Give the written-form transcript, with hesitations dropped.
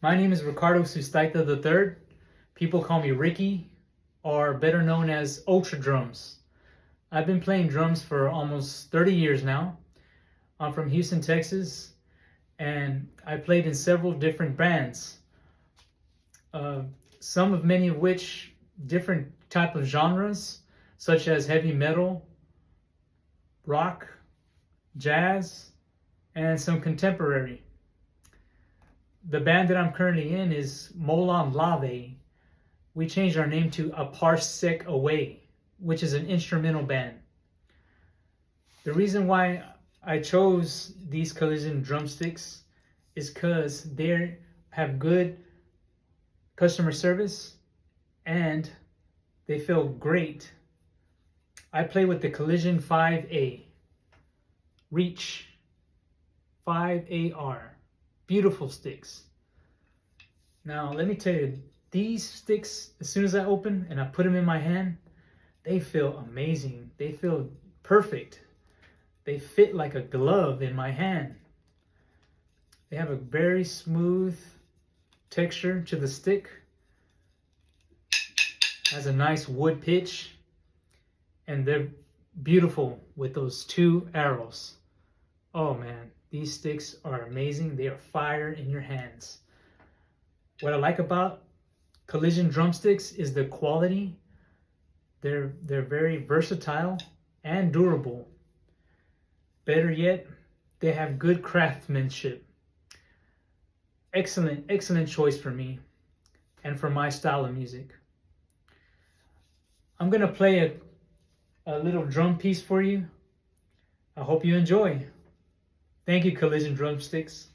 My name is Ricardo Sustaita III. People call me Ricky, or better known as Ultra Drums. I've been playing drums for almost 30 years now. I'm from Houston, Texas, and I played in several different bands. Many of which different type of genres, such as heavy metal, rock, jazz, and some contemporary. The band that I'm currently in is Molon Lave. We changed our name to A Parsec Away, which is an instrumental band. The reason why I chose these Collision drumsticks is because they have good customer service and they feel great. I play with the Collision 5A, Reach 5AR. Beautiful sticks. Now, let me tell you, these sticks, as soon as I open and I put them in my hand, they feel amazing. They feel perfect. They fit like a glove in my hand. They have a very smooth texture to the stick. Has a nice wood pitch. And they're beautiful with those two arrows. Oh man, these sticks are amazing. They are fire in your hands. What I like about Collision drumsticks is the quality. They're very versatile and durable. Better yet, they have good craftsmanship. Excellent choice for me and for my style of music. I'm gonna play a little drum piece for you. I hope you enjoy. Thank you, Collision Drumsticks.